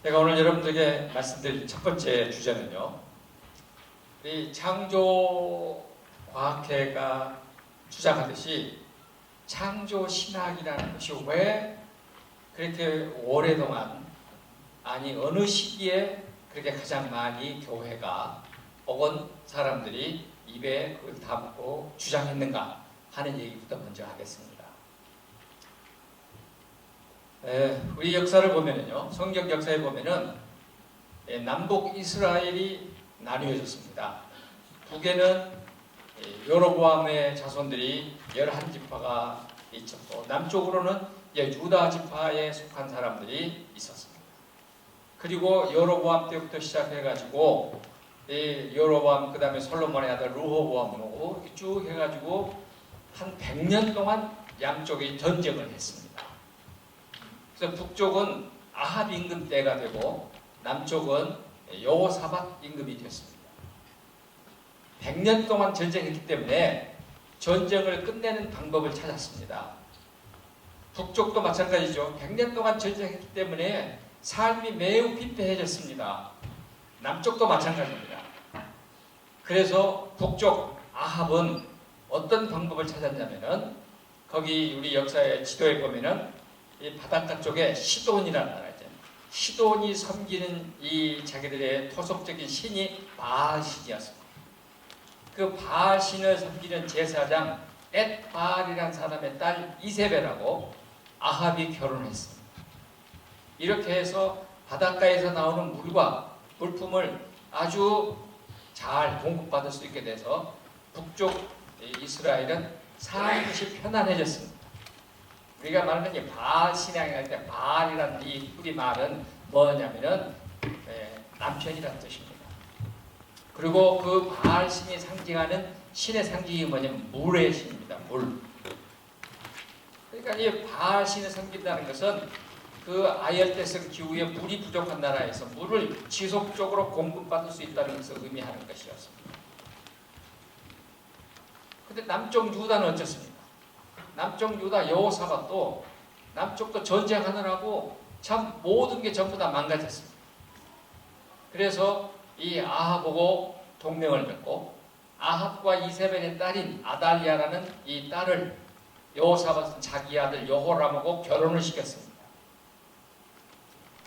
제가 오늘 여러분들에게 말씀드릴 첫 번째 주제는요, 이 창조과학회가 주장하듯이 창조신학이라는 것이 왜 그렇게 오랫동안, 아니 어느 시기에 그렇게 가장 많이 교회가 혹은 사람들이 입에 그걸 담고 주장했는가 하는 얘기부터 먼저 하겠습니다. 우리 역사를 보면은요, 성경 역사에 보면은 남북 이스라엘이 나뉘어졌습니다. 북에는 여로보암의 자손들이 11지파가 있었고, 남쪽으로는 유다 지파에 속한 사람들이 있었습니다. 그리고 여로보암 때부터 시작해가지고 여로보암, 그 다음에 솔로몬의 아들 르호보암으로 이렇게 쭉 해가지고 한 100년 동안 양쪽이 전쟁을 했습니다. 그래서 북쪽은 아합 임금 때가 되고 남쪽은 여호사밧 임금이 됐습니다. 100년 동안 전쟁했기 때문에 전쟁을 끝내는 방법을 찾았습니다. 북쪽도 마찬가지죠. 100년 동안 전쟁했기 때문에 삶이 매우 피폐해졌습니다. 남쪽도 마찬가지입니다. 그래서 북쪽 아합은 어떤 방법을 찾았냐면은, 거기 우리 역사의 지도에 보면은 이 바닷가 쪽에 시돈이라는 나라 있잖아요. 시돈이 섬기는 이 자기들의 토속적인 신이 바알신이었습니다. 그 바알신을 섬기는 제사장 엣바알이라는 사람의 딸 이세벨하고 아합이 결혼했습니다. 이렇게 해서 바닷가에서 나오는 물과 물품을 아주 잘 공급받을 수 있게 돼서 북쪽 이스라엘은 사는 것이 편안해졌습니다. 우리가 말하는 이 바알 신앙이 할 때 바알이라는 이 뿌리 말은 뭐냐면은 남편이라는 뜻입니다. 그리고 그 바알 신이 상징하는 신의 상징이 뭐냐면 물의 신입니다. 물. 그러니까 이 바알 신을 섬긴다는 것은 그 아열대성 기후에 물이 부족한 나라에서 물을 지속적으로 공급받을 수 있다는 것을 의미하는 것이었습니다. 그런데 남쪽 유다는 어쩌습니까? 남쪽 유다 여호사밧도 남쪽도 전쟁하느라고 참 모든 게 전부 다 망가졌습니다. 그래서 이 아합하고 동맹을 맺고 아합과 이세벨의 딸인 아달리아라는 이 딸을 여호사밧은 자기 아들 여호람하고 결혼을 시켰습니다.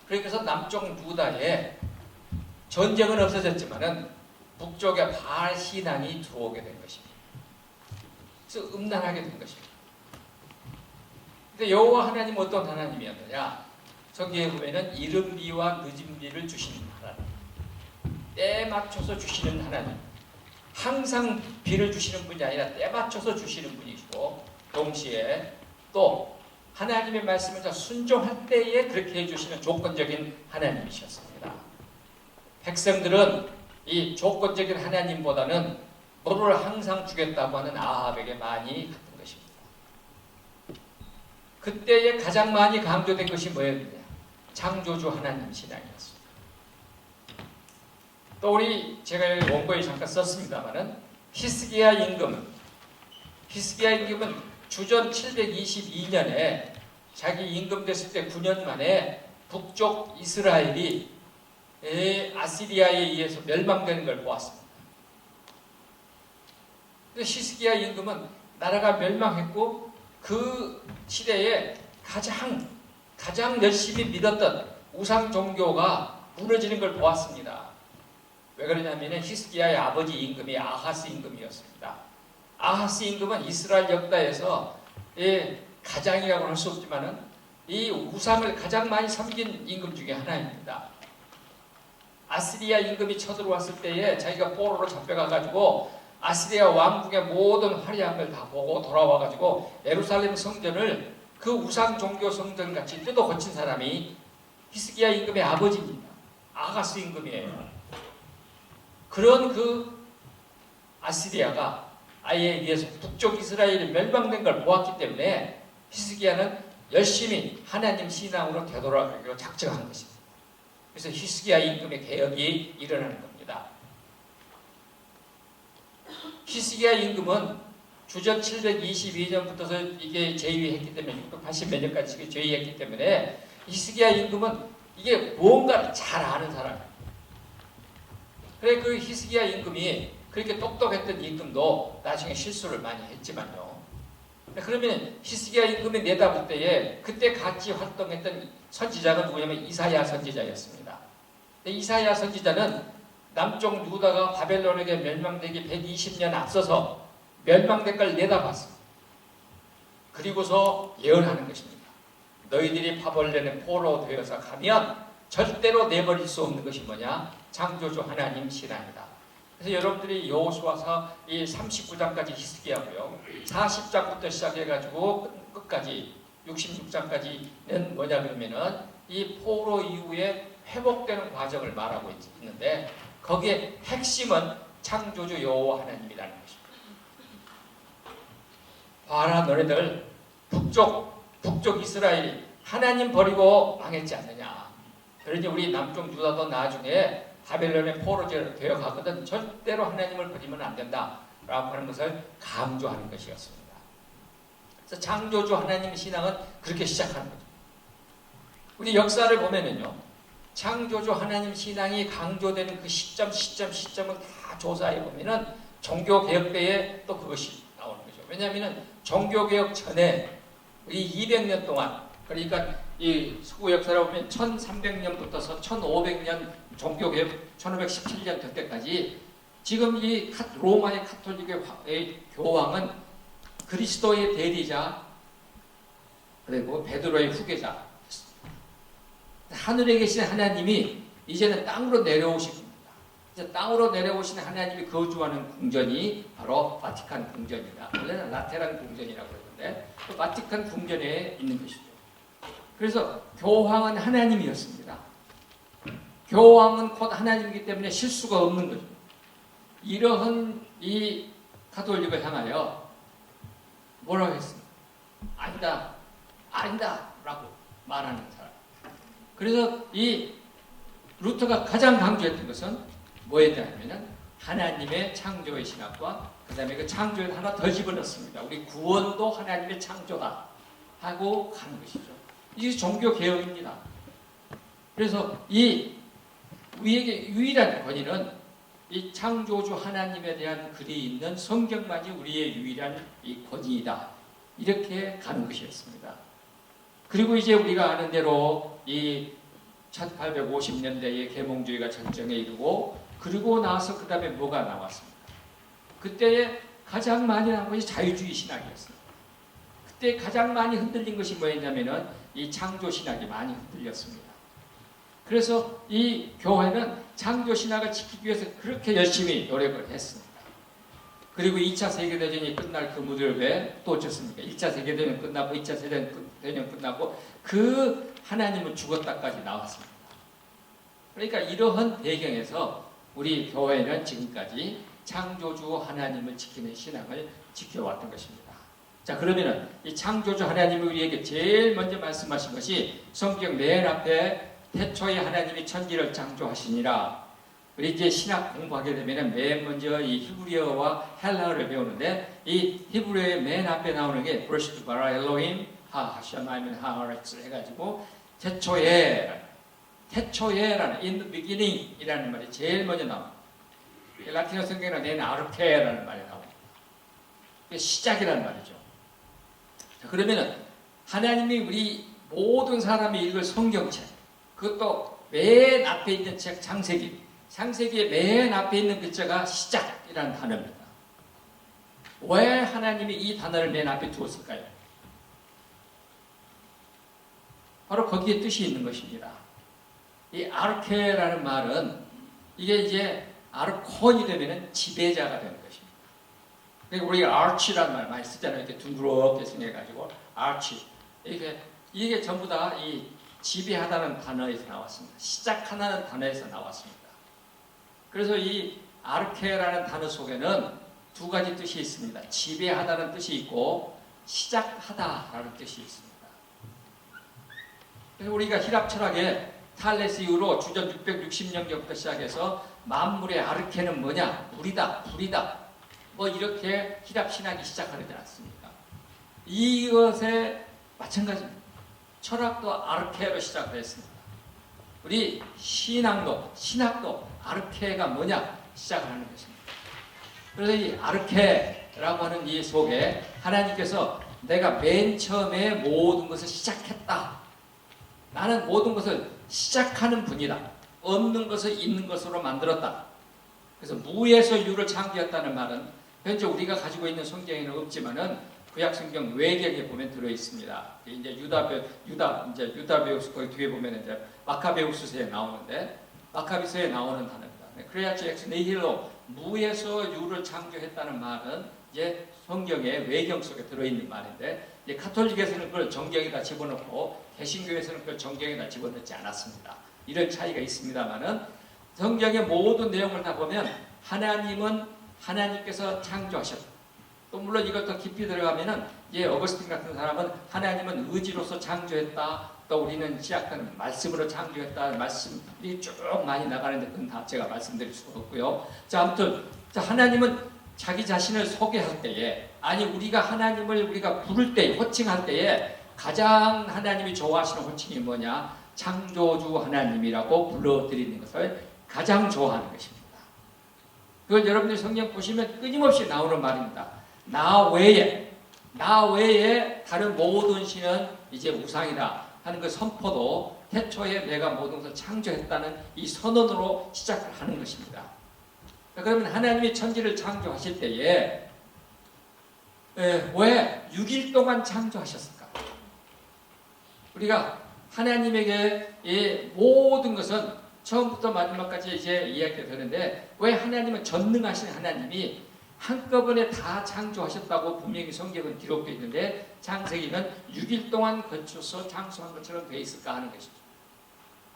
그래서 남쪽 유다에 전쟁은 없어졌지만은 북쪽에 바알 신앙이 들어오게 된 것입니다. 그래서 음란하게 된 것입니다. 근데 여호와 하나님은 어떤 하나님이었느냐? 성경에 보면은 이른 비와 늦은 비를 주시는 하나님, 때 맞춰서 주시는 하나님, 항상 비를 주시는 분이 아니라 때 맞춰서 주시는 분이시고, 동시에 또 하나님의 말씀을 순종할 때에 그렇게 해주시는 조건적인 하나님이셨습니다. 백성들은 이 조건적인 하나님보다는 물을 항상 주겠다고 하는 아합에게 많이 갔던 것입니다. 그때에 가장 많이 강조된 것이 뭐였느냐? 창조주 하나님 신앙이었습니다. 또 제가 원고에 잠깐 썼습니다마는 히스기야 임금은 주전 722년에 자기 임금 됐을 때 9년 만에 북쪽 이스라엘이 아시리아에 의해서 멸망되는 걸 보았습니다. 히스기야 임금은 나라가 멸망했고 그 시대에 가장 열심히 믿었던 우상 종교가 무너지는 걸 보았습니다. 왜 그러냐면 히스기야의 아버지 임금이 아하스 임금이었습니다. 아하스 임금은 이스라엘 역사에서 가장이라고 할 수 없지만은 이 우상을 가장 많이 섬긴 임금 중에 하나입니다. 아시리아 임금이 쳐들어왔을 때에 자기가 포로로 잡혀가가지고 아시리아 왕국의 모든 화려한 걸 다 보고 돌아와가지고 예루살렘 성전을 그 우상 종교 성전 같이 뜯어 고친 사람이 히스기야 임금의 아버지입니다. 아하스 임금이에요. 그런 그 아시리아가 아예 위해서 북쪽 이스라엘이 멸망된 걸 보았기 때문에 히스기야는 열심히 하나님 신앙으로 되돌아가기로 작정한 것입니다. 그래서 히스기야 임금의 개혁이 일어나는 겁니다. 히스기야 임금은 주전 722년부터 이게 제위했기 때문에 680몇 년까지 제위했기 때문에 히스기야 임금은 이게 뭔가를 잘 아는 사람이에요. 그래 그 히스기야 임금이 그렇게 똑똑했던 임금도 나중에 실수를 많이 했지만요. 그러면 히스기야 임금이 내다볼 때에 그때 같이 활동했던 선지자가 누구냐면 이사야 선지자였습니다. 이사야 선지자는 남쪽 유다가 바벨론에게 멸망되기 120년 앞서서 멸망될 걸 내다봤습니다. 그리고서 예언하는 것입니다. 너희들이 바벨론의 포로 되어서 가면 절대로 내버릴 수 없는 것이 뭐냐? 창조주 하나님 신앙이다. 그래서 여러분들이 여호수아서 이 39장까지 히스기야고요. 40장부터 시작해가지고 끝까지 66장까지는 뭐냐 그러면은 이 포로 이후에 회복되는 과정을 말하고 있는데 거기에 핵심은 창조주 여호와 하나님이라는 것입니다. 봐라 너네들 북쪽 이스라엘이 하나님 버리고 망했지 않느냐. 그러니 우리 남쪽 유다도 나중에 바벨론의 포로 되어 가거든 절대로 하나님을 버리면 안 된다 라고 하는 것을 강조하는 것이었습니다. 그래서 창조주 하나님 신앙은 그렇게 시작하는 거죠. 우리 역사를 보면은요, 창조주 하나님 신앙이 강조되는 그 시점을 다 조사해 보면은 종교개혁 때에 또 그것이 나오는 거죠. 왜냐하면은 종교개혁 전에 우리 200년 동안, 그러니까 이 서구 역사를 보면 1300년부터서 1500년 종교개혁 1517년 될 때까지 지금 이 로마의 카톨릭의 교황은 그리스도의 대리자 그리고 베드로의 후계자, 하늘에 계신 하나님이 이제는 땅으로 내려오실 겁니다. 이제 땅으로 내려오신 하나님이 거주하는 궁전이 바로 바티칸 궁전이다. 원래는 라테란 궁전이라고 그러는데 그 바티칸 궁전에 있는 것이죠. 그래서 교황은 하나님이었습니다. 교황은 곧 하나님이기 때문에 실수가 없는 거죠. 이러한 이 가톨릭을 향하여 뭐라고 했습니까? 아니다, 아니다 라고 말하는 사람. 그래서 이 루터가 가장 강조했던 것은 뭐였냐면 하나님의 창조의 신학과 그 다음에 그 창조를 하나 더 집어넣습니다. 우리 구원도 하나님의 창조다 하고 가는 것이죠. 이게 종교개혁입니다. 그래서 우리에게 유일한 권위는 이 창조주 하나님에 대한 글이 있는 성경만이 우리의 유일한 이 권위이다. 이렇게 가는 것이었습니다. 그리고 이제 우리가 아는 대로 이 1850년대에 계몽주의가 절정에 이르고 그리고 나서 그 다음에 뭐가 나왔습니까? 그때에 가장 많이 나온 것이 자유주의 신학이었습니다. 그때 가장 많이 흔들린 것이 뭐였냐면은 이 창조신학이 많이 흔들렸습니다. 그래서 이 교회는 창조신학을 지키기 위해서 그렇게 열심히 노력을 했습니다. 그리고 2차 세계대전이 끝날 그 무렵에 또 어쩌습니까? 1차 세계대전 끝나고 2차 세계대전 끝나고 그 하나님은 죽었다까지 나왔습니다. 그러니까 이러한 배경에서 우리 교회는 지금까지 창조주 하나님을 지키는 신앙을 지켜왔던 것입니다. 자, 그러면은 이 창조주 하나님이 우리에게 제일 먼저 말씀하신 것이 성경 맨 앞에 태초에 하나님이 천지를 창조하시니라. 우리 이제 신학 공부하게 되면은 맨 먼저 이 히브리어와 헬라어를 배우는데 이 히브리어의 맨 앞에 나오는 게 브레시트 바라 엘로힘 하샤마이면 하아렉스 해가지고 태초에라는 in the beginning 이라는 말이 제일 먼저 나옵니다. 라틴어 성경에는 낸 아르케라는 말이 나옵니다. 시작이라는 말이죠. 자, 그러면은 하나님이 우리 모든 사람이 읽을 성경책, 그것도 맨 앞에 있는 책 창세기의 맨 앞에 있는 글자가 시작이라는 단어입니다. 왜 하나님이 이 단어를 맨 앞에 두었을까요? 바로 거기에 뜻이 있는 것입니다. 이 아르케라는 말은 이게 이제 아르콘이 되면은 지배자가 되는 것입니다. 그러니까 우리가 아치라는 말 많이 쓰잖아요. 이렇게 둥그렇게 생겨가지고 아치. 이게 전부 다 이 지배하다는 단어에서 나왔습니다. 시작하다는 단어에서 나왔습니다. 그래서 이 아르케라는 단어 속에는 두 가지 뜻이 있습니다. 지배하다는 뜻이 있고 시작하다라는 뜻이 있습니다. 그래서 우리가 히랍 철학에 탈레스 이후로 주전 660년경부터 시작해서 만물의 아르케는 뭐냐? 불이다. 뭐 이렇게 히랍 신학이 시작하지 않습니까? 이것에 마찬가지입니다. 철학도 아르케로 시작을 했습니다. 우리 신학도 아르케가 뭐냐 시작하는 것입니다. 그래서 이 아르케라고 하는 이 속에 하나님께서 내가 맨 처음에 모든 것을 시작했다. 나는 모든 것을 시작하는 분이다. 없는 것을 있는 것으로 만들었다. 그래서 무에서 유를 창조했다는 말은 현재 우리가 가지고 있는 성경에는 없지만은 구약 성경 외경에 보면 들어 있습니다. 이제 유다베우스 거기 뒤에 보면 이제 마카베우스서에 나오는데 마카비서에 나오는 단어입니다. 크레아츠 엑스 네힐로 무에서 유를 창조했다는 말은 이제 성경의 외경 속에 들어 있는 말인데 이제 카톨릭에서는 그걸 정경에다 집어넣고 개신교에서는 그걸 정경에다 집어넣지 않았습니다. 이런 차이가 있습니다만은 성경의 모든 내용을 다 보면 하나님께서 창조하셨다. 또 물론 이걸 더 깊이 들어가면은 어거스틴 같은 사람은 하나님은 의지로서 창조했다. 또 우리는 시작하는 말씀으로 창조했다. 말씀이 쭉 많이 나가는데 그건 다 제가 말씀드릴 수가 없고요. 자, 아무튼 하나님은 자기 자신을 소개할 때에 우리가 하나님을 우리가 부를 때 호칭할 때에 가장 하나님이 좋아하시는 호칭이 뭐냐? 창조주 하나님이라고 불러드리는 것을 가장 좋아하는 것입니다. 그걸 여러분들 성경 보시면 끊임없이 나오는 말입니다. 나 외에 다른 모든 신은 이제 우상이다 하는 그 선포도 태초에 내가 모든 것을 창조했다는 이 선언으로 시작을 하는 것입니다. 그러면 하나님이 천지를 창조하실 때에 왜 6일 동안 창조하셨을까? 우리가 하나님에게 모든 것은 처음부터 마지막까지 이제 이야기가 되는데 왜 하나님은 전능하신 하나님이 한꺼번에 다 창조하셨다고 분명히 성경은 기록되어 있는데 창세기는 6일 동안 거쳐서 창조한 것처럼 되어 있을까 하는 것이죠.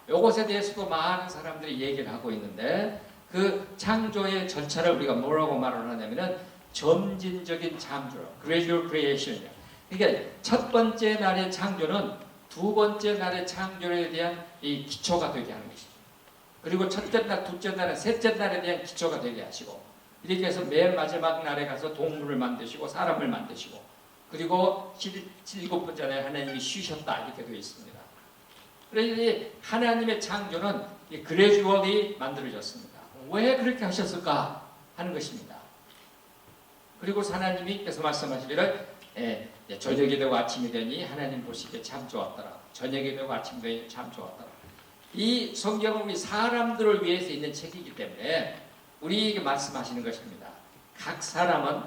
이것에 대해서도 많은 사람들이 얘기를 하고 있는데 그 창조의 절차를 우리가 뭐라고 말을 하냐면은 점진적인 창조, gradual creation이에요. 그러니까 첫 번째 날의 창조는 두 번째 날의 창조에 대한 이 기초가 되게 하는 것이죠. 그리고 첫째 날, 둘째 날, 셋째 날에 대한 기초가 되게 하시고 이렇게 해서 맨 마지막 날에 가서 동물을 만드시고 사람을 만드시고 그리고 일곱 번째 날에 하나님이 쉬셨다 이렇게 되어 있습니다. 그래서 하나님의 창조는 그레주얼리 만들어졌습니다. 왜 그렇게 하셨을까 하는 것입니다. 그리고 하나님께서 말씀하시기를 저녁이 되고 아침이 되니 하나님 보시기에 참 좋았더라. 저녁이 되고 아침이 되니 참 좋았더라. 이 성경은 우리 사람들을 위해서 있는 책이기 때문에 우리에게 말씀하시는 것입니다. 각 사람은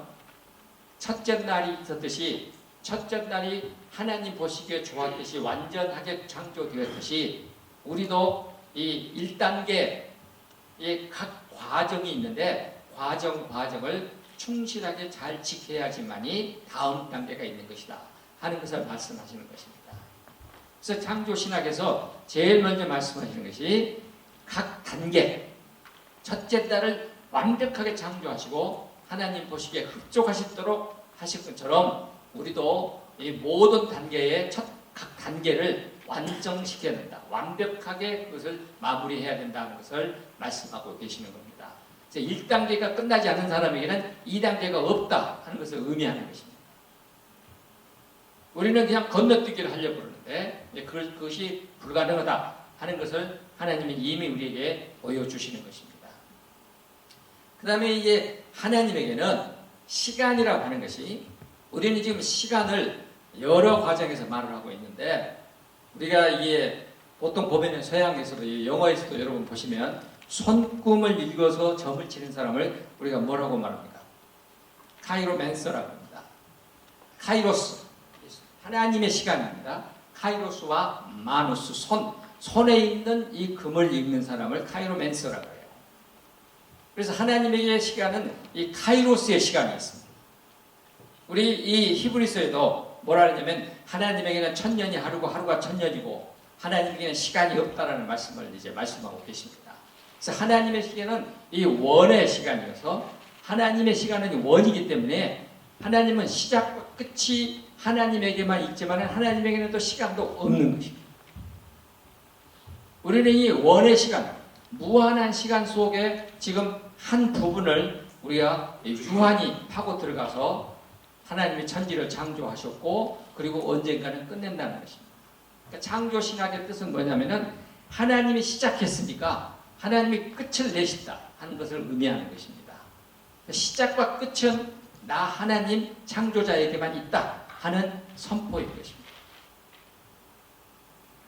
첫째 날이 있었듯이 첫째 날이 하나님 보시기에 좋았듯이 완전하게 창조되었듯이 우리도 이 1단계의 각 과정이 있는데 과정을 충실하게 잘 지켜야지만이 다음 단계가 있는 것이다 하는 것을 말씀하시는 것입니다. 그래서 창조신학에서 제일 먼저 말씀하시는 것이 각 단계 첫째 달을 완벽하게 창조하시고 하나님 보시기에 흡족하시도록 하실 것처럼 우리도 이 모든 단계의 각 단계를 완성시켜야 된다. 완벽하게 그것을 마무리해야 된다는 것을 말씀하고 계시는 겁니다. 1단계가 끝나지 않은 사람에게는 2단계가 없다 하는 것을 의미하는 것입니다. 우리는 그냥 건너뛰기를 하려고 그러는데 그것이 불가능하다 하는 것을 하나님이 이미 우리에게 보여주시는 것입니다. 그 다음에 이제 하나님에게는 시간이라고 하는 것이 우리는 지금 시간을 여러 과정에서 말을 하고 있는데 우리가 이게 보통 보면 서양에서도 영어에서도 여러분 보시면 손금을 읽어서 점을 치는 사람을 우리가 뭐라고 말합니까? 카이로맨서라고 합니다. 카이로스 하나님의 시간입니다. 카이로스와 마누스 손에 있는 이 금을 읽는 사람을 카이로맨서라고 해요. 그래서 하나님에게 시간은 이 카이로스의 시간이 있습니다. 우리 이 히브리서에도 뭐라 하냐면 하나님에게는 1000년이 하루고 하루가 1000년이고 하나님에게는 시간이 없다라는 말씀을 이제 말씀하고 계십니다. 그래서 하나님의 시간은 이 원의 시간이어서 하나님의 시간은 원이기 때문에 하나님은 시작과 끝이 하나님에게만 있지만 하나님에게는 또 시간도 없는 것입니다. 우리는 이 원의 시간, 무한한 시간 속에 지금 한 부분을 우리가 유한히 파고 들어가서 하나님이 천지를 창조하셨고 그리고 언젠가는 끝낸다는 것입니다. 그러니까 창조신학의 뜻은 뭐냐면은 하나님이 시작했으니까 하나님이 끝을 내신다 하는 것을 의미하는 것입니다. 시작과 끝은 나 하나님 창조자에게만 있다 하는 선포인 것입니다.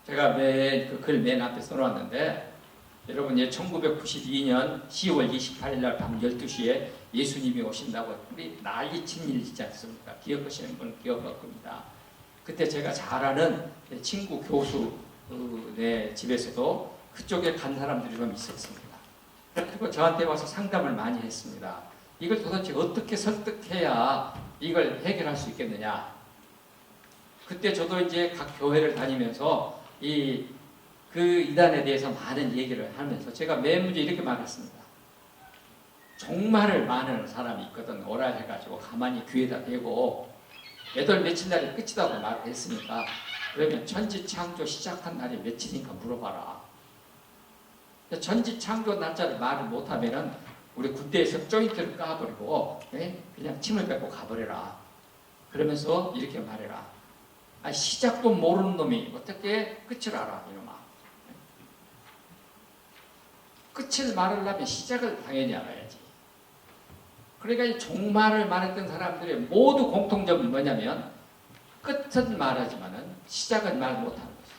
제가 그 글 맨 앞에 써놓았는데 여러분 1992년 10월 28일 날 밤 12시에 예수님이 오신다고 우리 난리친 일이지 않습니까? 기억하시는 분은 기억할 겁니다. 그때 제가 잘 아는 친구 교수 집에서도 그쪽에 간 사람들이 좀 있었습니다. 그리고 저한테 와서 상담을 많이 했습니다. 이걸 도대체 어떻게 설득해야 이걸 해결할 수 있겠느냐. 그때 저도 이제 각 교회를 다니면서 그 이단에 대해서 많은 얘기를 하면서 제가 맨 먼저 이렇게 말했습니다. 종말을 많은 사람이 있거든. 오라 해가지고 가만히 귀에다 대고 몇월 며칠 날이 끝이라고 말을 했으니까 그러면 천지창조 시작한 날이 며칠인가 물어봐라. 천지창조 날짜를 말을 못하면은 우리 군대에서 조인트를 까버리고 그냥 침을 뱉고 가버려라. 그러면서 이렇게 말해라. 시작도 모르는 놈이 어떻게 끝을 알아 이놈아. 끝을 말하려면 시작을 당연히 알아야지. 그러니까 이 종말을 말했던 사람들의 모두 공통점은 뭐냐면 끝은 말하지만은 시작은 말 못하는 것입니다.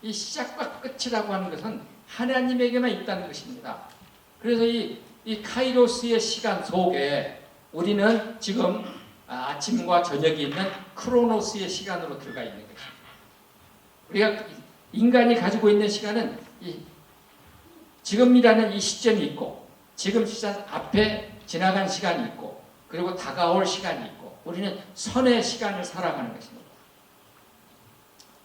이 시작과 끝이라고 하는 것은 하나님에게만 있다는 것입니다. 그래서 이 카이로스의 시간 속에 우리는 지금 아침과 저녁이 있는 크로노스의 시간으로 들어가 있는 것입니다. 우리가 인간이 가지고 있는 시간은 지금이라는 이 시점이 있고 지금 시간 앞에 지나간 시간이 있고 그리고 다가올 시간이 있고 우리는 선의 시간을 살아가는 것입니다.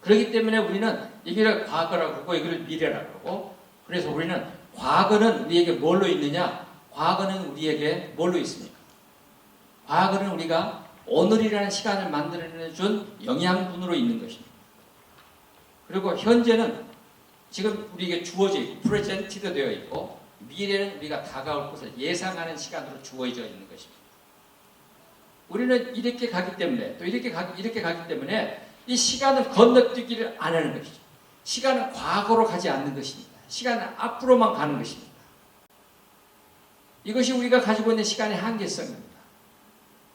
그렇기 때문에 우리는 이걸 과거라고 그러고 이걸 미래라고 그러고 그래서 우리는 과거는 우리에게 뭘로 있느냐? 과거는 우리에게 뭘로 있습니까? 과거는 우리가 오늘이라는 시간을 만들어준 영양분으로 있는 것입니다. 그리고 현재는 지금 우리에게 주어져 있고 프레젠티드 되어 있고 미래는 우리가 다가올 것을 예상하는 시간으로 주어져 있는 것입니다. 우리는 이렇게 가기 때문에 또 이렇게 가기 때문에 이 시간을 건너뛰기를 안 하는 것이죠. 시간은 과거로 가지 않는 것입니다. 시간은 앞으로만 가는 것입니다. 이것이 우리가 가지고 있는 시간의 한계성입니다.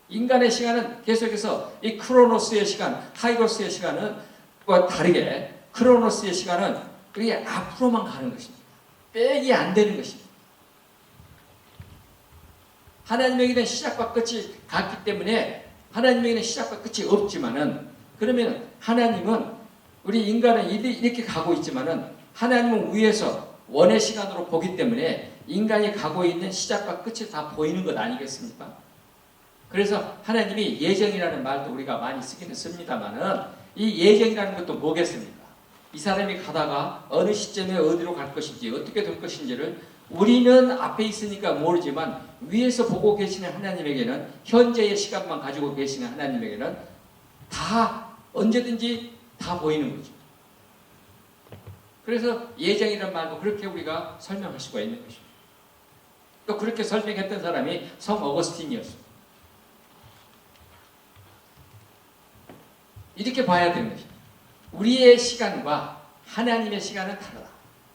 인간의 시간은 계속해서 이 크로노스의 시간, 카이로스의 시간은 과 다르게 크로노스의 시간은 그게 앞으로만 가는 것입니다. 빼기 안 되는 것입니다. 하나님에게는 시작과 끝이 같기 때문에 하나님에게는 시작과 끝이 없지만은 그러면 하나님은 우리 인간은 이렇게 가고 있지만은 하나님은 위에서 원의 시간으로 보기 때문에 인간이 가고 있는 시작과 끝이 다 보이는 것 아니겠습니까? 그래서 하나님이 예정이라는 말도 우리가 많이 쓰기는 씁니다만은 이 예정이라는 것도 뭐겠습니까? 이 사람이 가다가 어느 시점에 어디로 갈 것인지 어떻게 될 것인지를 우리는 앞에 있으니까 모르지만 위에서 보고 계시는 하나님에게는 현재의 시간만 가지고 계시는 하나님에게는 다 언제든지 다 보이는 거죠. 그래서 예정이라는 말도 그렇게 우리가 설명할 수가 있는 것입니다. 또 그렇게 설명했던 사람이 성 어거스틴이었습니다. 이렇게 봐야 되는 것입니다. 우리의 시간과 하나님의 시간은 다르다.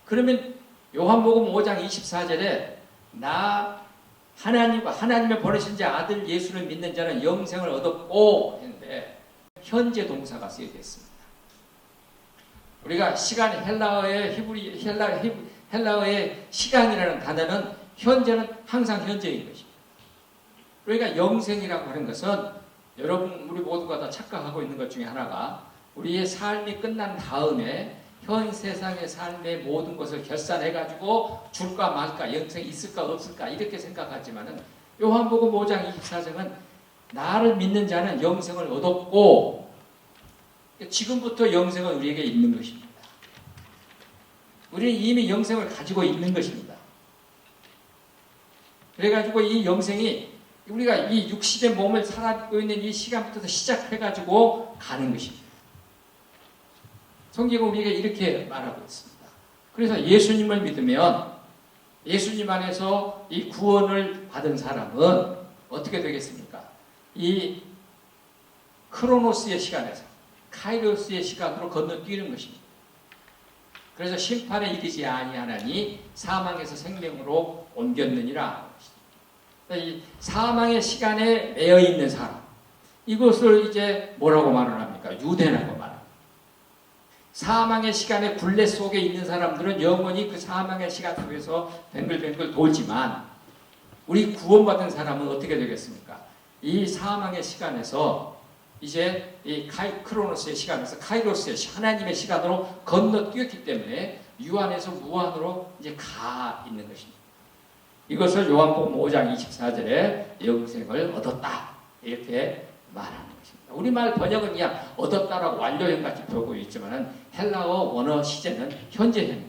그러면 요한복음 5장 24절에 나 하나님과 하나님의 보내신 자 아들 예수를 믿는 자는 영생을 얻었고 했는데 현재 동사가 쓰여져 있습니다. 우리가 시간 헬라어의 시간이라는 단어는 현재는 항상 현재인 것입니다. 그러니까 영생이라고 하는 것은 여러분 우리 모두가 다 착각하고 있는 것 중에 하나가 우리의 삶이 끝난 다음에 현 세상의 삶의 모든 것을 결산해가지고 줄까 말까 영생이 있을까 없을까 이렇게 생각하지만은 요한복음 5장 24절은 나를 믿는 자는 영생을 얻었고 지금부터 영생은 우리에게 있는 것입니다. 우리는 이미 영생을 가지고 있는 것입니다. 그래가지고 이 영생이 우리가 이 육신의 몸을 살아가고 있는 이 시간부터 시작해가지고 가는 것입니다. 성경은 우리에게 이렇게 말하고 있습니다. 그래서 예수님을 믿으면 예수님 안에서 이 구원을 받은 사람은 어떻게 되겠습니까? 이 크로노스의 시간에서 카이로스의 시간으로 건너뛰는 것입니다. 그래서 심판에 이르지 아니하나니 사망에서 생명으로 옮겼느니라. 이 사망의 시간에 매여 있는 사람, 이것을 이제 뭐라고 말을 합니까? 유대라고 말합니다. 사망의 시간의 굴레 속에 있는 사람들은 영원히 그 사망의 시간 속에서 뱅글뱅글 돌지만, 우리 구원받은 사람은 어떻게 되겠습니까? 이 사망의 시간에서 이제 이 크로노스의 시간에서 카이로스의 하나님의 시간으로 건너뛰었기 때문에 유한에서 무한으로 이제 가 있는 것입니다. 이것을 요한복음 5장 24절에 영생을 얻었다, 이렇게 말하는 것입니다. 우리말 번역은 그냥 얻었다라고 완료형 같이 보고 있지만 헬라어 원어 시제는 현재형,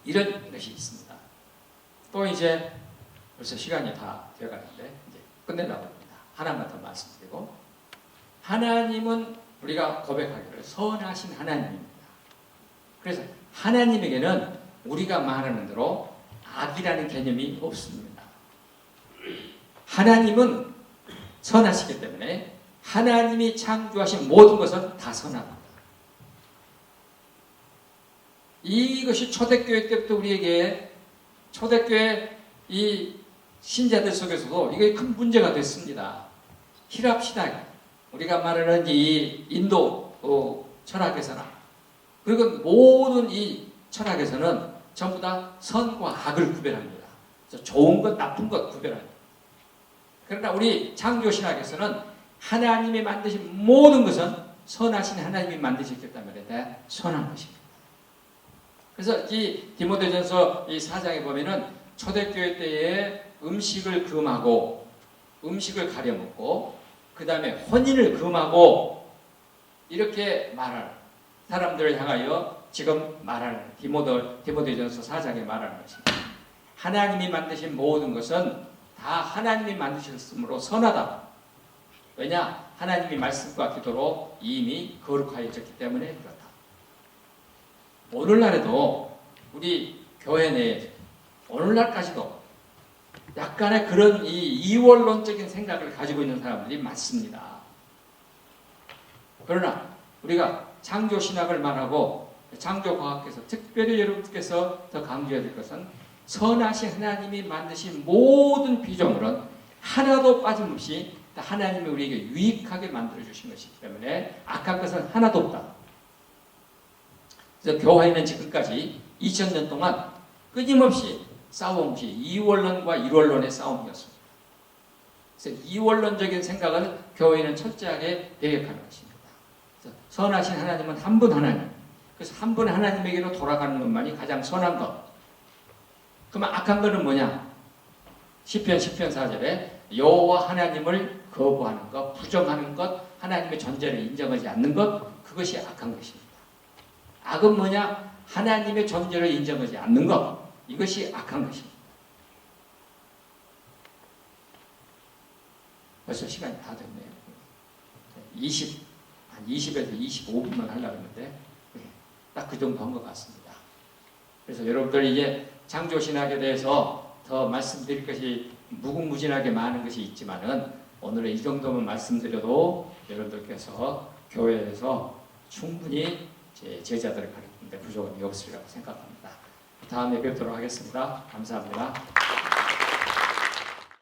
이런 것이 있습니다. 또 이제 벌써 시간이 다 되어가는데 이제 끝내려고 합니다. 하나만 더 말씀드리고, 하나님은 우리가 고백하기를 선하신 하나님입니다. 그래서 하나님에게는 우리가 말하는 대로 악이라는 개념이 없습니다. 하나님은 선하시기 때문에 하나님이 창조하신 모든 것은 다 선합니다. 이것이 초대교회 때부터 우리에게, 초대교회 이 신자들 속에서도 이게 큰 문제가 됐습니다. 히랍 신학, 우리가 말하는 이 인도 철학에서나, 그리고 모든 이 철학에서는 전부 다 선과 악을 구별합니다. 좋은 것, 나쁜 것 구별합니다. 그러나 우리 창조신학에서는 하나님이 만드신 모든 것은 선하신 하나님이 만드셨기 때문에 선한 것입니다. 그래서 이 디모데전서 이 4장에 보면은 초대교회 때에 음식을 금하고 음식을 가려 먹고 그 다음에 혼인을 금하고 이렇게 말할 사람들을 향하여 지금 말하는 디모데전서 4장에 말하는 것입니다. 하나님이 만드신 모든 것은 다 하나님이 만드셨으므로 선하다. 왜냐? 하나님이 말씀과 기도로 이미 거룩하여졌기 때문에 그렇다. 오늘날에도 우리 교회 내에 오늘날까지도 약간의 그런 이 이원론적인 생각을 가지고 있는 사람들이 많습니다. 그러나 우리가 창조신학을 말하고 창조과학에서 특별히 여러분께서 더 강조해야 될 것은 선하신 하나님이 만드신 모든 피조물은 하나도 빠짐없이 하나님이 우리에게 유익하게 만들어주신 것이기 때문에 악한 것은 하나도 없다. 그래서 교회는 지금까지 2000년 동안 끊임없이 싸운 것이 이원론과 일원론의 싸움이었습니다. 그래서 이원론적인 생각을 교회는 철저하게 배격하는 것입니다. 그래서 선하신 하나님은 한 분 하나님, 그래서 한 분 하나님에게로 돌아가는 것만이 가장 선한 것. 그러면 악한 것은 뭐냐? 시편 4절에 여호와 하나님을 거부하는 것, 부정하는 것, 하나님의 존재를 인정하지 않는 것, 그것이 악한 것입니다. 악은 뭐냐? 하나님의 존재를 인정하지 않는 것, 이것이 악한 것입니다. 벌써 시간이 다 됐네요. 20에서 25분만 하려고 했는데 딱 그 정도 한 것 같습니다. 그래서 여러분들 이제 창조신학에 대해서 더 말씀드릴 것이 무궁무진하게 많은 것이 있지만은 오늘은 이 정도만 말씀드려도 여러분들께서 교회에서 충분히 제 제자들을 가르치는데 부족함이 없으리라고 생각합니다. 다음에 뵙도록 하겠습니다. 감사합니다.